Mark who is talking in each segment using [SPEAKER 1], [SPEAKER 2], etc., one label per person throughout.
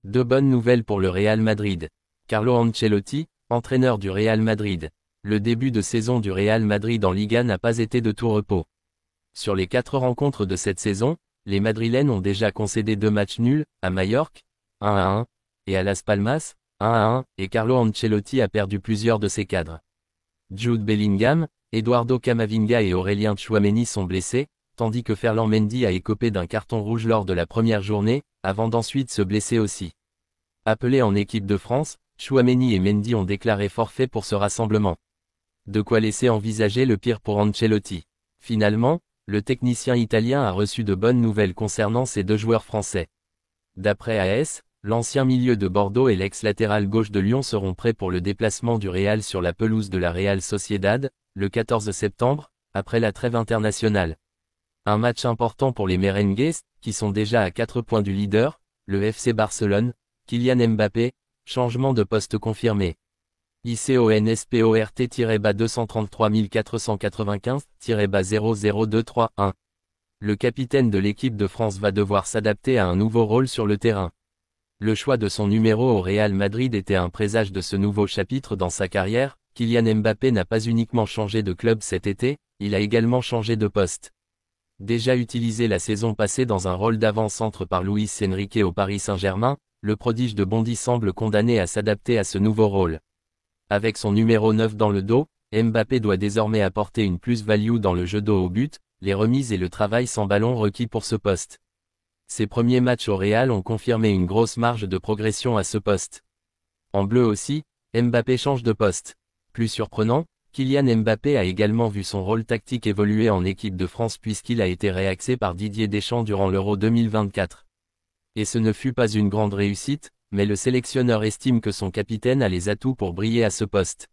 [SPEAKER 1] Deux bonnes nouvelles pour le Real Madrid. Carlo Ancelotti, entraîneur du Real Madrid. Le début de saison du Real Madrid en Liga n'a pas été de tout repos. Sur les 4 rencontres de cette saison, les Madrilènes ont déjà concédé 2 matchs nuls, à Majorque, 1-1, et à Las Palmas, 1-1, et Carlo Ancelotti a perdu plusieurs de ses cadres. Jude Bellingham, Eduardo Camavinga et Aurélien Tchouaméni sont blessés, tandis que Ferland Mendy a écopé d'un carton rouge lors de la première journée, avant d'ensuite se blesser aussi. Appelés en équipe de France, Tchouaméni et Mendy ont déclaré forfait pour ce rassemblement. De quoi laisser envisager le pire pour Ancelotti. Finalement, le technicien italien a reçu de bonnes nouvelles concernant ces 2 joueurs français. D'après AS, l'ancien milieu de Bordeaux et l'ex-latéral gauche de Lyon seront prêts pour le déplacement du Real sur la pelouse de la Real Sociedad, le 14 septembre, après la trêve internationale. Un match important pour les merengues, qui sont déjà à 4 points du leader, le FC Barcelone. Kylian Mbappé, changement de poste confirmé. ICONSPORT-233 495-00231. Le capitaine de l'équipe de France va devoir s'adapter à un nouveau rôle sur le terrain. Le choix de son numéro au Real Madrid était un présage de ce nouveau chapitre dans sa carrière. Kylian Mbappé n'a pas uniquement changé de club cet été, il a également changé de poste. Déjà utilisé la saison passée dans un rôle d'avant-centre par Luis Enrique au Paris Saint-Germain, le prodige de Bondy semble condamné à s'adapter à ce nouveau rôle. Avec son numéro 9 dans le dos, Mbappé doit désormais apporter une plus-value dans le jeu dos au but, les remises et le travail sans ballon requis pour ce poste. Ses premiers matchs au Real ont confirmé une grosse marge de progression à ce poste. En bleu aussi, Mbappé change de poste. Plus surprenant, Kylian Mbappé a également vu son rôle tactique évoluer en équipe de France puisqu'il a été réaxé par Didier Deschamps durant l'Euro 2024. Et ce ne fut pas une grande réussite, mais le sélectionneur estime que son capitaine a les atouts pour briller à ce poste.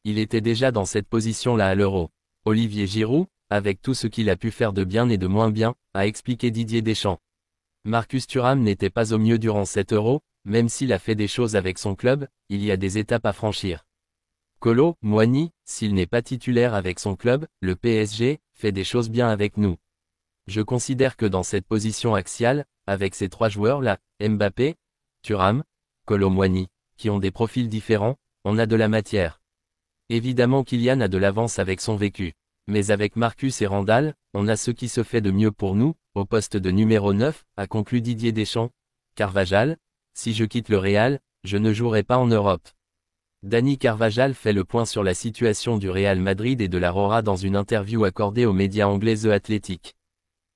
[SPEAKER 1] Il était déjà dans cette position-là à l'Euro. Olivier Giroud, avec tout ce qu'il a pu faire de bien et de moins bien, a expliqué Didier Deschamps. Marcus Thuram n'était pas au mieux durant cet Euro, même s'il a fait des choses avec son club, il y a des étapes à franchir. Kolo Muani, s'il n'est pas titulaire avec son club, le PSG, fait des choses bien avec nous. Je considère que dans cette position axiale, avec ces 3 joueurs-là, Mbappé, Thuram, Kolo Muani, qui ont des profils différents, on a de la matière. Évidemment Kylian a de l'avance avec son vécu. Mais avec Marcus et Randall, on a ce qui se fait de mieux pour nous, au poste de numéro 9, a conclu Didier Deschamps. Carvajal, si je quitte le Real, je ne jouerai pas en Europe. Dani Carvajal fait le point sur la situation du Real Madrid et de la Rora dans une interview accordée aux médias anglais The Athletic.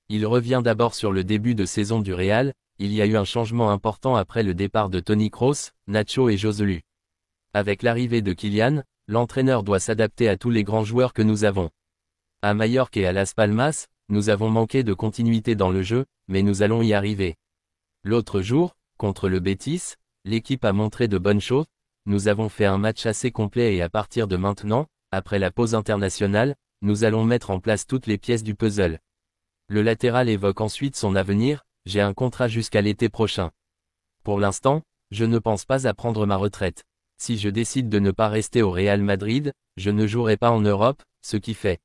[SPEAKER 1] Il revient d'abord sur le début de saison du Real. Il y a eu un changement important après le départ de Toni Kroos, Nacho et Joselu. Avec l'arrivée de Kylian, l'entraîneur doit s'adapter à tous les grands joueurs que nous avons. À Majorque et à Las Palmas, nous avons manqué de continuité dans le jeu, mais nous allons y arriver. L'autre jour, contre le Betis, l'équipe a montré de bonnes choses. Nous avons fait un match assez complet et à partir de maintenant, après la pause internationale, nous allons mettre en place toutes les pièces du puzzle. Le latéral évoque ensuite son avenir. J'ai un contrat jusqu'à l'été prochain. Pour l'instant, je ne pense pas à prendre ma retraite. Si je décide de ne pas rester au Real Madrid, je ne jouerai pas en Europe, ce qui fait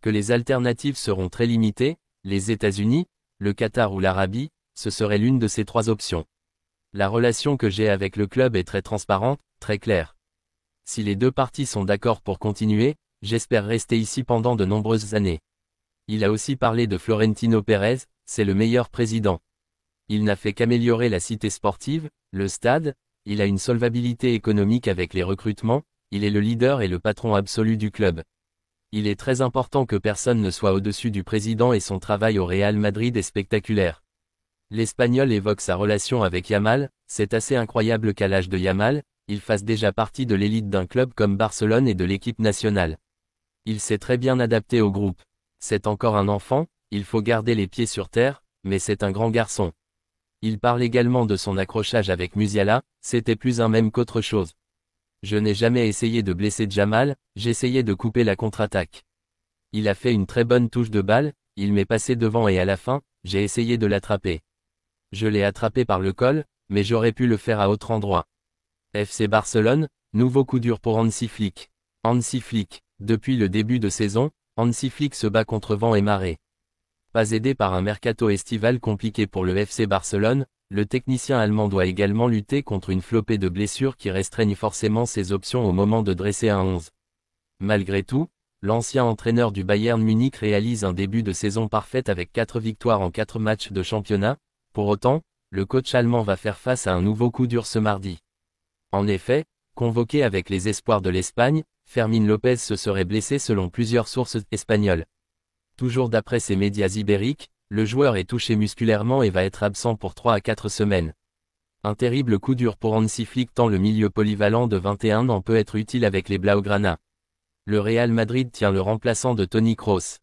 [SPEAKER 1] que les alternatives seront très limitées, les États-Unis, le Qatar ou l'Arabie, ce serait l'une de ces 3 options. La relation que j'ai avec le club est très transparente, très claire. Si les 2 parties sont d'accord pour continuer, j'espère rester ici pendant de nombreuses années. Il a aussi parlé de Florentino Pérez, c'est le meilleur président. Il n'a fait qu'améliorer la cité sportive, le stade, il a une solvabilité économique avec les recrutements, il est le leader et le patron absolu du club. Il est très important que personne ne soit au-dessus du président et son travail au Real Madrid est spectaculaire. L'Espagnol évoque sa relation avec Yamal, c'est assez incroyable qu'à l'âge de Yamal, il fasse déjà partie de l'élite d'un club comme Barcelone et de l'équipe nationale. Il s'est très bien adapté au groupe. C'est encore un enfant, il faut garder les pieds sur terre, mais c'est un grand garçon. Il parle également de son accrochage avec Musiala, c'était plus un même qu'autre chose. Je n'ai jamais essayé de blesser Jamal, j'essayais de couper la contre-attaque. Il a fait une très bonne touche de balle, il m'est passé devant et à la fin, j'ai essayé de l'attraper. Je l'ai attrapé par le col, mais j'aurais pu le faire à autre endroit. FC Barcelone, nouveau coup dur pour Hansi Flick. Hansi Flick, depuis le début de saison, Hansi Flick se bat contre vent et marée. Pas aidé par un mercato estival compliqué pour le FC Barcelone, le technicien allemand doit également lutter contre une flopée de blessures qui restreignent forcément ses options au moment de dresser un 11. Malgré tout, l'ancien entraîneur du Bayern Munich réalise un début de saison parfaite avec 4 victoires en 4 matchs de championnat. Pour autant, le coach allemand va faire face à un nouveau coup dur ce mardi. En effet, convoqué avec les espoirs de l'Espagne, Fermín López se serait blessé selon plusieurs sources espagnoles. Toujours d'après ces médias ibériques, le joueur est touché musculairement et va être absent pour 3 à 4 semaines. Un terrible coup dur pour Hansi Flick tant le milieu polyvalent de 21 ans peut être utile avec les Blaugrana. Le Real Madrid tient le remplaçant de Toni Kroos.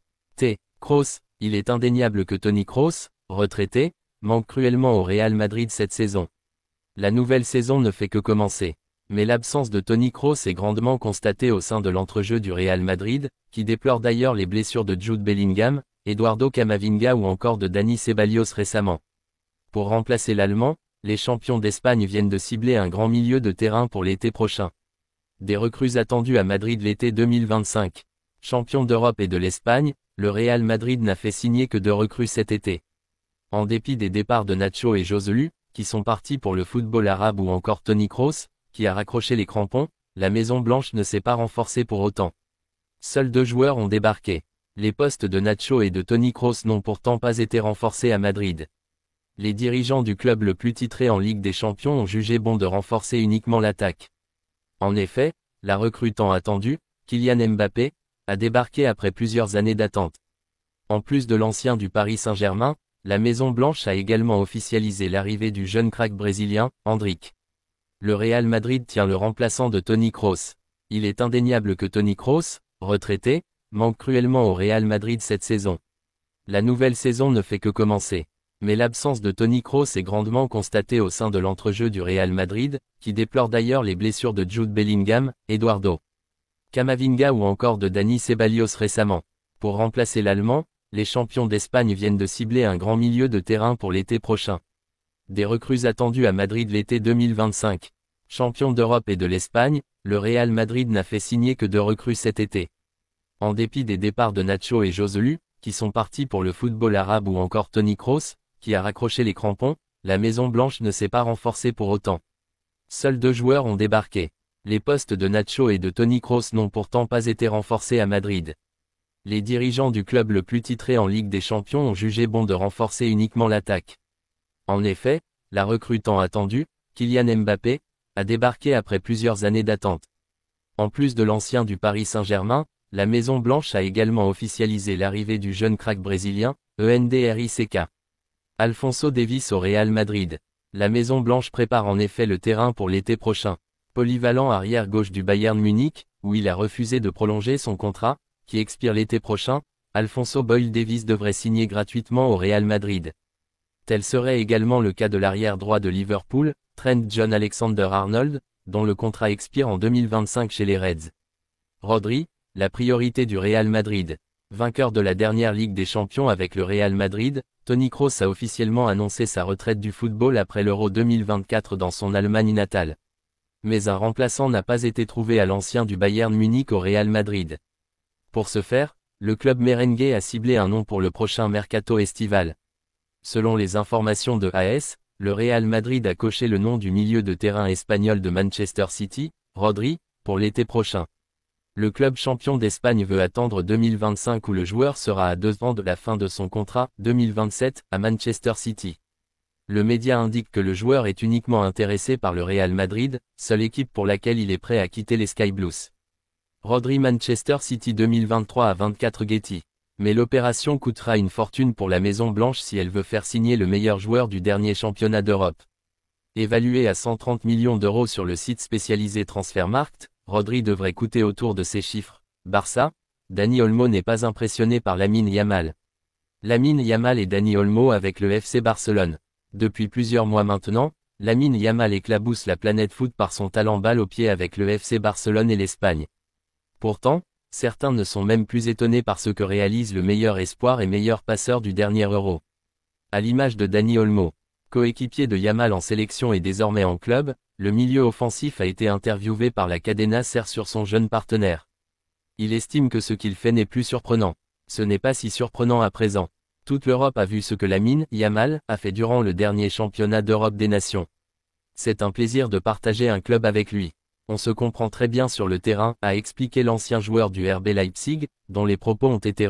[SPEAKER 1] Kroos, il est indéniable que Toni Kroos, retraité, manque cruellement au Real Madrid cette saison. La nouvelle saison ne fait que commencer. Mais l'absence de Toni Kroos est grandement constatée au sein de l'entrejeu du Real Madrid, qui déplore d'ailleurs les blessures de Jude Bellingham, Eduardo Camavinga ou encore de Dani Ceballos récemment. Pour remplacer l'Allemand, les champions d'Espagne viennent de cibler un grand milieu de terrain pour l'été prochain. Des recrues attendues à Madrid l'été 2025. Champion d'Europe et de l'Espagne, le Real Madrid n'a fait signer que 2 recrues cet été. En dépit des départs de Nacho et Joselu, qui sont partis pour le football arabe ou encore Toni Kroos, qui a raccroché les crampons, la Maison Blanche ne s'est pas renforcée pour autant. Seuls 2 joueurs ont débarqué. Les postes de Nacho et de Toni Kroos n'ont pourtant pas été renforcés à Madrid. Les dirigeants du club le plus titré en Ligue des Champions ont jugé bon de renforcer uniquement l'attaque. En effet, la recrue tant attendue, Kylian Mbappé, a débarqué après plusieurs années d'attente. En plus de l'ancien du Paris Saint-Germain, la Maison Blanche a également officialisé l'arrivée du jeune crack brésilien, Endrick. Le Real Madrid tient le remplaçant de Toni Kroos. Il est indéniable que Toni Kroos, retraité, manque cruellement au Real Madrid cette saison. La nouvelle saison ne fait que commencer. Mais l'absence de Toni Kroos est grandement constatée au sein de l'entrejeu du Real Madrid, qui déplore d'ailleurs les blessures de Jude Bellingham, Eduardo Camavinga ou encore de Dani Ceballos récemment. Pour remplacer l'Allemand, les champions d'Espagne viennent de cibler un grand milieu de terrain pour l'été prochain. Des recrues attendues à Madrid l'été 2025. Champion d'Europe et de l'Espagne, le Real Madrid n'a fait signer que 2 recrues cet été. En dépit des départs de Nacho et Joselu, qui sont partis pour le football arabe ou encore Toni Kroos, qui a raccroché les crampons, la Maison Blanche ne s'est pas renforcée pour autant. Seuls 2 joueurs ont débarqué. Les postes de Nacho et de Toni Kroos n'ont pourtant pas été renforcés à Madrid. Les dirigeants du club le plus titré en Ligue des Champions ont jugé bon de renforcer uniquement l'attaque. En effet, la recrue tant attendue, Kylian Mbappé, a débarqué après plusieurs années d'attente. En plus de l'ancien du Paris Saint-Germain, la Maison Blanche a également officialisé l'arrivée du jeune crack brésilien, Endrick. Alphonso Davies au Real Madrid. La Maison Blanche prépare en effet le terrain pour l'été prochain. Polyvalent arrière gauche du Bayern Munich, où il a refusé de prolonger son contrat, qui expire l'été prochain, Alphonso Boyle Davies devrait signer gratuitement au Real Madrid. Tel serait également le cas de l'arrière droit de Liverpool, Trent John Alexander-Arnold, dont le contrat expire en 2025 chez les Reds. Rodri, la priorité du Real Madrid. Vainqueur de la dernière Ligue des Champions avec le Real Madrid, Toni Kroos a officiellement annoncé sa retraite du football après l'Euro 2024 dans son Allemagne natale. Mais un remplaçant n'a pas été trouvé à l'ancien du Bayern Munich au Real Madrid. Pour ce faire, le club merengue a ciblé un nom pour le prochain mercato estival. Selon les informations de AS, le Real Madrid a coché le nom du milieu de terrain espagnol de Manchester City, Rodri, pour l'été prochain. Le club champion d'Espagne veut attendre 2025 où le joueur sera à 2 ans de la fin de son contrat, 2027, à Manchester City. Le média indique que le joueur est uniquement intéressé par le Real Madrid, seule équipe pour laquelle il est prêt à quitter les Sky Blues. Rodri Manchester City 2023 à 24 Getty. Mais l'opération coûtera une fortune pour la Maison Blanche si elle veut faire signer le meilleur joueur du dernier championnat d'Europe. Évalué à 130 millions d'euros sur le site spécialisé Transfermarkt, Rodri devrait coûter autour de ces chiffres. Barça, Dani Olmo n'est pas impressionné par Lamine Yamal. Lamine Yamal et Dani Olmo avec le FC Barcelone. Depuis plusieurs mois maintenant, Lamine Yamal éclabousse la planète foot par son talent balle au pied avec le FC Barcelone et l'Espagne. Pourtant, certains ne sont même plus étonnés par ce que réalise le meilleur espoir et meilleur passeur du dernier Euro. À l'image de Dani Olmo, coéquipier de Yamal en sélection et désormais en club, le milieu offensif a été interviewé par la Cadena SER sur son jeune partenaire. Il estime que ce qu'il fait n'est plus surprenant. Ce n'est pas si surprenant à présent. Toute l'Europe a vu ce que Lamine Yamal a fait durant le dernier championnat d'Europe des Nations. C'est un plaisir de partager un club avec lui. On se comprend très bien sur le terrain, a expliqué l'ancien joueur du RB Leipzig, dont les propos ont été